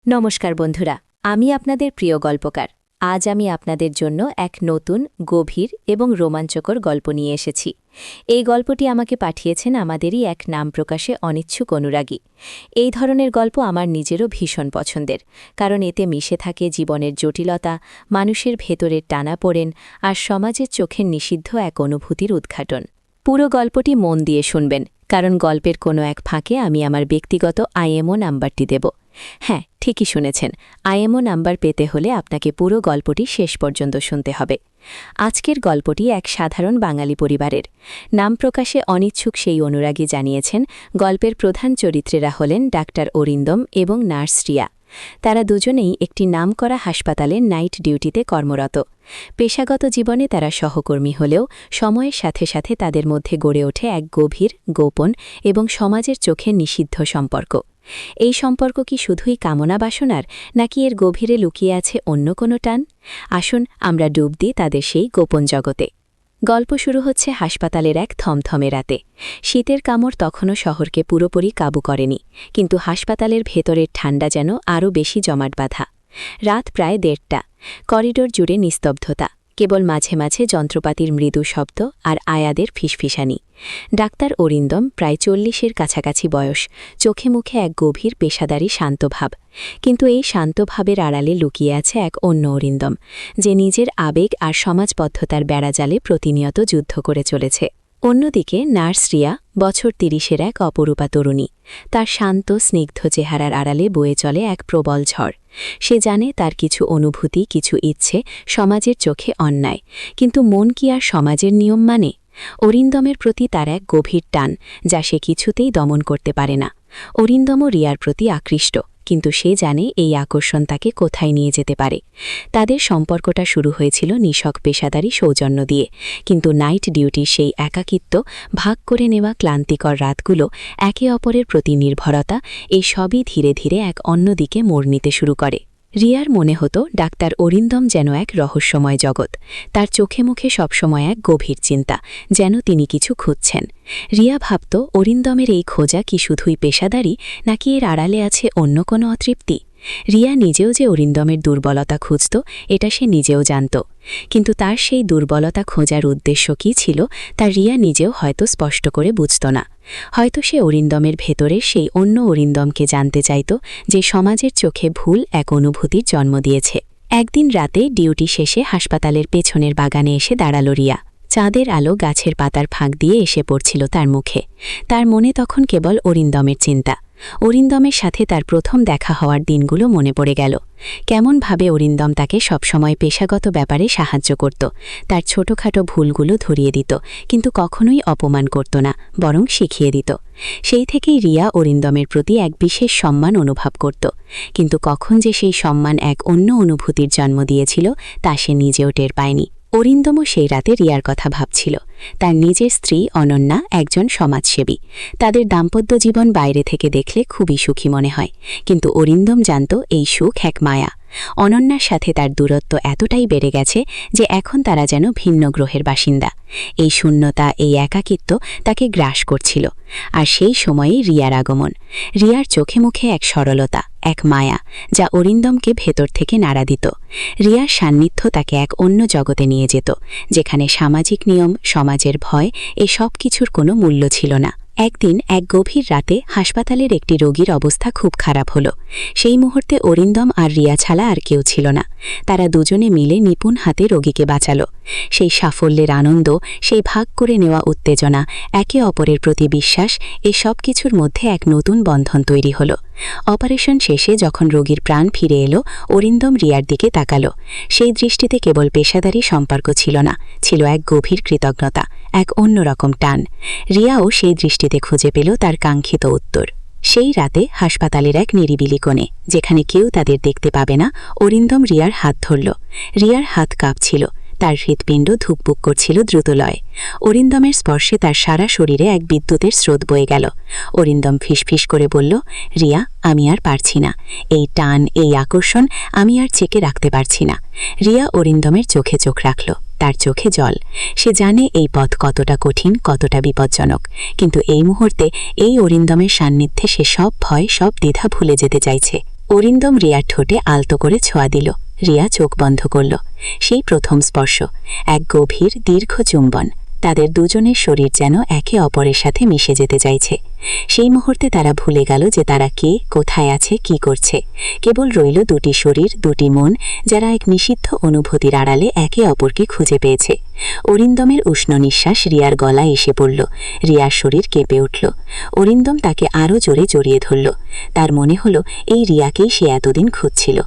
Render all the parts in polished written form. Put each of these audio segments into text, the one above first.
নমস্কার বন্ধুরা, আমি আপনাদের প্রিয় গল্পকার। আজ আমি আপনাদের জন্য এক নতুন, গভীর এবং রোমাঞ্চকর গল্প নিয়ে এসেছি। এই গল্পটি আমাকে পাঠিয়েছেন আমাদেরই এক নাম প্রকাশে অনিচ্ছুক অনুরাগী। এই ধরনের গল্প আমার নিজেরও ভীষণ পছন্দের, কারণ এতে মিশে থাকে জীবনের জটিলতা, মানুষের ভেতরের টানাপোড়েন আর সমাজের চোখের নিষিদ্ধ এক অনুভূতির উদ্ঘাটন। পুরো গল্পটি মন দিয়ে শুনবেন, কারণ গল্পের কোনো এক ফাঁকে আমি আমার ব্যক্তিগত IMO নাম্বারটি দেব। হ্যাঁ, ঠিকই শুনেছেন, IMO নাম্বার পেতে হলে আপনাকে পুরো গল্পটি শেষ পর্যন্ত শুনতে হবে। আজকের গল্পটি এক সাধারণ বাঙালি পরিবারের। নাম প্রকাশে অনিচ্ছুক সেই অনুরাগী জানিয়েছেন, গল্পের প্রধান চরিত্রেরা হলেন ডাক্তার অরিন্দম এবং নার্স রিয়া। তারা দুজনেই একটি নামকরা হাসপাতালে নাইট ডিউটিতে কর্মরত। পেশাগত জীবনে তারা সহকর্মী হলেও সময়ের সাথে সাথে তাদের মধ্যে গড়ে ওঠে এক গভীর, গোপন এবং সমাজের চোখে নিষিদ্ধ সম্পর্ক। এই সম্পর্ক কি শুধুই কামনা বাসনার, নাকি এর গভীরে লুকিয়ে আছে অন্য কোনো টান? আসুন আমরা ডুব দিই তাদের সেই গোপন জগতে। গল্প শুরু হচ্ছে হাসপাতালের এক থমথমে রাতে। শীতের কামড় তখনও শহরকে পুরোপুরি কাবু করেনি, কিন্তু হাসপাতালের ভেতরের ঠান্ডা যেন আরও বেশি জমাট বাঁধা। রাত প্রায় 1:30। করিডোর জুড়ে নিস্তব্ধতা, কেবল মাঝে মাঝে যন্ত্রপাতির মৃদু শব্দ আর আয়াদের ফিসফিসানি। ডাক্তার অরিন্দম প্রায় 40-এর কাছাকাছি বয়স, চোখে মুখে এক গভীর পেশাদারি শান্তভাব। কিন্তু এই শান্তভাবের আড়ালে লুকিয়ে আছে এক অন্য অরিন্দম, যে নিজের আবেগ আর সমাজবদ্ধতার বেড়াজালে প্রতিনিয়ত যুদ্ধ করে চলেছে। অন্যদিকে নার্স রিয়া, বছর 30-এর এক অপরূপা তরুণী। তার শান্ত স্নিগ্ধ চেহারার আড়ালে বয়ে চলে এক প্রবল ঝড়। সে জানে তার কিছু অনুভূতি, কিছু ইচ্ছে সমাজের চোখে অন্যায়, কিন্তু মন কি আর সমাজের নিয়ম মানে? অরিন্দমের প্রতি তার এক গভীর টান, যা সে কিছুতেই দমন করতে পারে না। অরিন্দমও রিয়ার প্রতি আকৃষ্ট, কিন্তু সে জানে এই আকর্ষণ তাকে কোথায় নিয়ে যেতে পারে। তাদের সম্পর্কটা শুরু হয়েছিল নিছক পেশাদারি সৌজন্য দিয়ে, কিন্তু নাইট ডিউটির সেই একাকিত্ব, ভাগ করে নেওয়া ক্লান্তিকর রাতগুলো, একে অপরের প্রতি নির্ভরতা, এই সবই ধীরে ধীরে এক অন্যদিকে মোড় নিতে শুরু করে। রিয়ার মনে হতো ডাক্তার অরিন্দম যেন এক রহস্যময় জগৎ। তার চোখে মুখে সবসময় এক গভীর চিন্তা, যেন তিনি কিছু খুঁজছেন। রিয়া ভাবত, অরিন্দমের এই খোঁজা কি শুধুই পেশাদারি, নাকি এর আড়ালে আছে অন্য কোনো অতৃপ্তি? রিয়া নিজেও যে অরিন্দমের দুর্বলতা খুঁজত, এটা সে নিজেও জানত। কিন্তু তার সেই দুর্বলতা খোঁজার উদ্দেশ্য কী ছিল, তা রিয়া নিজেও হয়তো স্পষ্ট করে বুঝত না। হয়তো সে অরিন্দমের ভেতরে সেই অন্য অরিন্দমকে জানতে চাইত, যে সমাজের চোখে ভুল এক অনুভূতির জন্ম দিয়েছে। একদিন রাতে ডিউটি শেষে হাসপাতালের পেছনের বাগানে এসে দাঁড়াল রিয়া। চাঁদের আলো গাছের পাতার ফাঁক দিয়ে এসে পড়ছিল তার মুখে। তার মনে তখন কেবল অরিন্দমের চিন্তা। অরিন্দমের সাথে তার প্রথম দেখা হওয়ার দিনগুলো মনে পড়ে গেল। কেমনভাবে অরিন্দম তাকে সবসময় পেশাগত ব্যাপারে সাহায্য করত, তার ছোটখাটো ভুলগুলো ধরিয়ে দিত, কিন্তু কখনোই অপমান করত না, বরং শিখিয়ে দিত। সেই থেকেই রিয়া অরিন্দমের প্রতি এক বিশেষ সম্মান অনুভব করত। কিন্তু কখন যে সেই সম্মান এক অন্য অনুভূতির জন্ম দিয়েছিল, তা সে নিজেও টের পায়নি। অরিন্দমও সেই রাতে রিয়ার কথা ভাবছিল। তার নিজের স্ত্রী অনন্যা একজন সমাজসেবী। তাদের দাম্পত্য জীবন বাইরে থেকে দেখলে খুবই সুখী মনে হয়, কিন্তু অরিন্দম জানত এই সুখ এক মায়া। অনন্যার সাথে তার দূরত্ব এতটাই বেড়ে গেছে যে এখন তারা যেন ভিন্ন গ্রহের বাসিন্দা। এই শূন্যতা, এই একাকিত্ব তাকে গ্রাস করছিল। আর সেই সময়েই রিয়ার আগমন। রিয়ার চোখে মুখে এক সরলতা, এক মায়া, যা অরিন্দমকে ভেতর থেকে নাড়া দিত। রিয়ার সান্নিধ্য তাকে এক অন্য জগতে নিয়ে যেত, যেখানে সামাজিক নিয়ম, সমাজের ভয়, এ সব কিছুর কোনো মূল্য ছিল না। একদিন এক গভীর রাতে হাসপাতালের একটি রোগীর অবস্থা খুব খারাপ হলো। সেই মুহূর্তে অরিন্দম আর রিয়া ছাড়া আর কেউ ছিল না। তারা দুজনে মিলে নিপুণ হাতে রোগীকে বাঁচাল। সেই সাফল্যের আনন্দ, সেই ভাগ করে নেওয়া উত্তেজনা, একে অপরের প্রতি বিশ্বাস, এ সব কিছুর মধ্যে এক নতুন বন্ধন তৈরি হল। অপারেশন শেষে যখন রোগীর প্রাণ ফিরে এলো, অরিন্দম রিয়ার দিকে তাকাল। সেই দৃষ্টিতে কেবল পেশাদারি সম্পর্ক ছিল না, ছিল এক গভীর কৃতজ্ঞতা, এক অন্যরকম টান। রিয়াও সেই দৃষ্টিতে খুঁজে পেল তার কাঙ্ক্ষিত উত্তর। সেই রাতে হাসপাতালের এক নিরিবিলি কোণে, যেখানে কেউ তাদের দেখতে পাবে না, অরিন্দম রিয়ার হাত ধরল। রিয়ার হাত কাঁপছিল, তার হৃৎপিণ্ড ধুকপুক করছিল দ্রুতলয়ে। অরিন্দমের স্পর্শে তার সারা শরীরে এক বিদ্যুতের স্রোত বয়ে গেল। অরিন্দম ফিসফিস করে বলল, রিয়া, আমি আর পারছি না। এই টান, এই আকর্ষণ আমি আর চেকে রাখতে পারছি না। রিয়া অরিন্দমের চোখে চোখ রাখল। তার চোখে জল। সে জানে এই পথ কতটা কঠিন, কতটা বিপজ্জনক, কিন্তু এই মুহূর্তে এই অরিন্দমের সান্নিধ্যে সে সব ভয়, সব দ্বিধা ভুলে যেতে চাইছে। অরিন্দম রিয়ার ঠোঁটে আলতো করে ছোঁয়া দিল। রিয়া চোখ বন্ধ করল। সেই প্রথম স্পর্শ, এক গভীর দীর্ঘ চুম্বন। তাদের দুজনের শরীর যেন একে অপরের সাথে মিশে যেতে চাইছে। সেই মুহূর্তে তারা ভুলে গেল যে তারা কে, কোথায় আছে, কি করছে। কেবল রইল দুটি শরীর, দুটি মন, যারা এক নিষিদ্ধ অনুভূতির আড়ালে একে অপরকে খুঁজে পেয়েছে। অরিন্দমের উষ্ণ নিঃশ্বাস রিয়ার গলায় এসে পড়ল। রিয়ার শরীর কেঁপে উঠল। অরিন্দম তাকে আরও জোরে জড়িয়ে ধরল। তার মনে হলো এই রিয়াকেই সে এতদিন খুঁজছিল।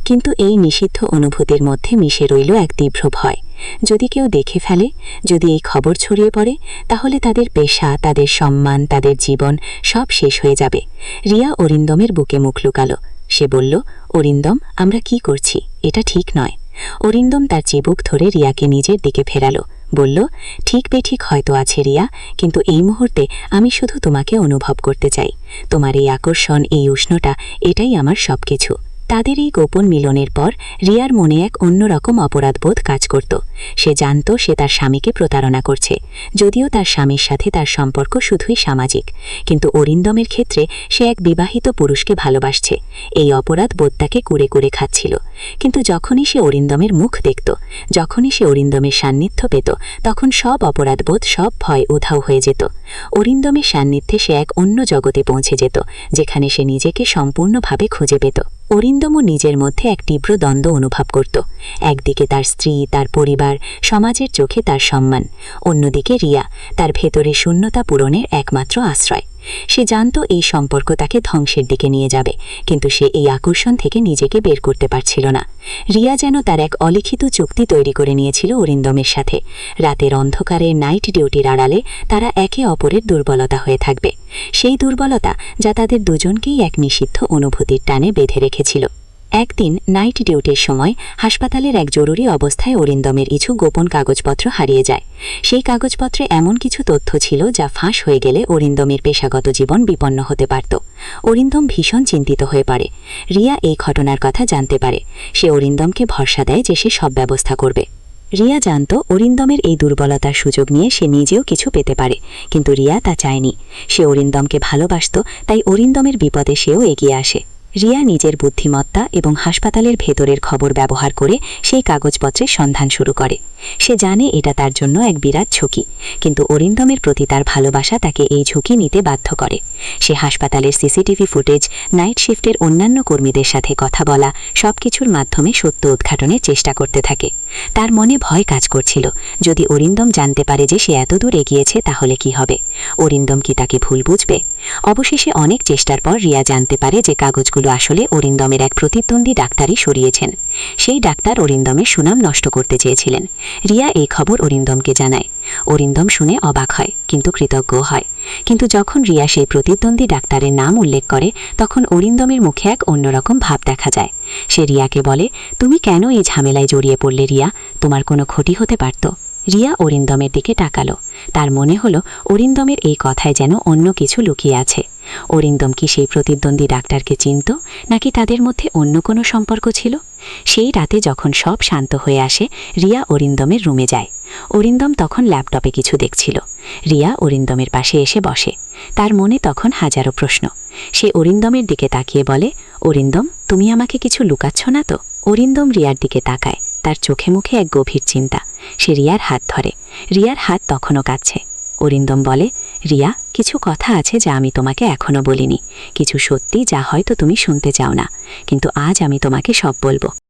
কিন্তু এই নিষিদ্ধ অনুভূতির মধ্যে মিশে রইল এক তীব্র ভয়। যদি কেউ দেখে ফেলে, যদি এই খবর ছড়িয়ে পড়ে, তাহলে তাদের পেশা, তাদের সম্মান, তাদের জীবন সব শেষ হয়ে যাবে। রিয়া অরিন্দমের বুকে মুখ লুকালো। সে বলল, অরিন্দম, আমরা কি করছি? এটা ঠিক নয়। অরিন্দম তার চিবুক ধরে রিয়াকে নিজের দিকে ফেরালো। বলল, ঠিক বেঠিক হয়তো আছে রিয়া, কিন্তু এই মুহূর্তে আমি শুধু তোমাকে অনুভব করতে চাই। তোমার এই আকর্ষণ, এই উষ্ণতা, এটাই আমার সবকিছু। তাদের এই গোপন মিলনের পর রিয়ার মনে এক অন্যরকম অপরাধবোধ কাজ করত। সে জানত সে তার স্বামীকে প্রতারণা করছে, যদিও তার স্বামীর সাথে তার সম্পর্ক শুধুই সামাজিক। কিন্তু অরিন্দমের ক্ষেত্রে সে এক বিবাহিত পুরুষকে ভালোবাসছে। এই অপরাধ বোধটাকে কুড়ে কুড়ে খাচ্ছিল। কিন্তু যখনই সে অরিন্দমের মুখ দেখত, যখনই সে অরিন্দমের সান্নিধ্য পেত, তখন সব অপরাধবোধ, সব ভয় উধাও হয়ে যেত। অরিন্দমের সান্নিধ্যে সে এক অন্য জগতে পৌঁছে যেত, যেখানে সে নিজেকে সম্পূর্ণভাবে খুঁজে পেত। অরিন্দমও নিজের মধ্যে এক তীব্র দ্বন্দ্ব অনুভব করত। একদিকে তার স্ত্রী, তার পরিবার, সমাজের চোখে তার সম্মান; অন্যদিকে রিয়া, তার ভেতরে শূন্যতা পূরণের একমাত্র আশ্রয়। সে জানত এই সম্পর্ক তাকে ধ্বংসের দিকে নিয়ে যাবে, কিন্তু সে এই আকর্ষণ থেকে নিজেকে বের করতে পারছিল না। রিয়া যেন তার এক অলিখিত চুক্তি তৈরি করে নিয়েছিল অরিন্দমের সাথে। রাতের অন্ধকারে, নাইট ডিউটির আড়ালে তারা একে অপরের দুর্বলতা হয়ে থাকবে। সেই দুর্বলতা যা তাদের দুজনকেই এক নিষিদ্ধ অনুভূতির টানে বেঁধে রেখেছিল। একদিন নাইট ডিউটির সময় হাসপাতালের এক জরুরি অবস্থায় অরিন্দমের কিছু গোপন কাগজপত্র হারিয়ে যায়। সেই কাগজপত্রে এমন কিছু তথ্য ছিল যা ফাঁস হয়ে গেলে অরিন্দমের পেশাগত জীবন বিপন্ন হতে পারত। অরিন্দম ভীষণ চিন্তিত হয়ে পড়ে। রিয়া এই ঘটনার কথা জানতে পারে। সে অরিন্দমকে ভরসা দেয় যে সে সব ব্যবস্থা করবে। রিয়া জানত অরিন্দমের এই দুর্বলতার সুযোগ নিয়ে সে নিজেও কিছু পেতে পারে, কিন্তু রিয়া তা চায়নি। সে অরিন্দমকে ভালোবাসত, তাই অরিন্দমের বিপদে সেও এগিয়ে আসে। রিয়া নিজের বুদ্ধিমত্তা এবং হাসপাতালের ভেতরের খবর ব্যবহার করে সেই কাগজপত্রের সন্ধান শুরু করে। সে জানে এটা তার জন্য এক বিরাট ঝুঁকি, কিন্তু অরিন্দমের প্রতি তার ভালোবাসা তাকে এই ঝুঁকি নিতে বাধ্য করে। সে হাসপাতালের সিসিটিভি ফুটেজ, নাইট শিফটের অন্যান্য কর্মীদের সাথে কথা বলা, সবকিছুর মাধ্যমে সত্য উদ্ঘাটনের চেষ্টা করতে থাকে। তার মনে ভয় কাজ করছিল, যদি অরিন্দম জানতে পারে যে সে এতদূর এগিয়েছে তাহলে কি হবে? অরিন্দম কি তাকে ভুল বুঝবে? অবশেষে অনেক চেষ্টার পর রিয়া জানতে পারে যে কাগজগুলো আসলে অরিন্দমের এক প্রতিদ্বন্দ্বী ডাক্তারই সরিয়েছেন। সেই ডাক্তার অরিন্দমের সুনাম নষ্ট করতে চেয়েছিলেন। রিয়া এই খবর অরিন্দমকে জানায়। অরিন্দম শুনে অবাক হয়, কিন্তু কৃতজ্ঞ হয়। কিন্তু যখন রিয়া সেই প্রতিদ্বন্দ্বী ডাক্তারের নাম উল্লেখ করে, তখন অরিন্দমের মুখে এক অন্যরকম ভাব দেখা যায়। সে রিয়াকে বলে, তুমি কেন এই ঝামেলায় জড়িয়ে পড়লে রিয়া? তোমার কোনো ক্ষতি হতে পারত। রিয়া অরিন্দমের দিকে তাকালো। তার মনে হলো অরিন্দমের এই কথায় যেন অন্য কিছু লুকিয়ে আছে। অরিন্দম কি সেই প্রতিদ্বন্দ্বী ডাক্তারকে চিনত, নাকি তাদের মধ্যে অন্য কোনো সম্পর্ক ছিল? সেই রাতে যখন সব শান্ত হয়ে আসে, রিয়া অরিন্দমের রুমে যায়। অরিন্দম তখন ল্যাপটপে কিছু দেখছিল। রিয়া অরিন্দমের পাশে এসে বসে। তার মনে তখন হাজারো প্রশ্ন। সে অরিন্দমের দিকে তাকিয়ে বলে, অরিন্দম, তুমি আমাকে কিছু লুকাচ্ছ না তো? অরিন্দম রিয়ার দিকে তাকায়। তার চোখে মুখে এক গভীর চিন্তা। সে রিয়ার হাত ধরে। রিয়ার হাত তখনও কাঁপছে। অরিন্দম বলে, রিয়া, কিছু কথা আছে যা আমি তোমাকে এখনো বলিনি। কিছু সত্যি যা হয়তো তুমি শুনতে চাও না, কিন্তু আজ আমি তোমাকে সব বলবো।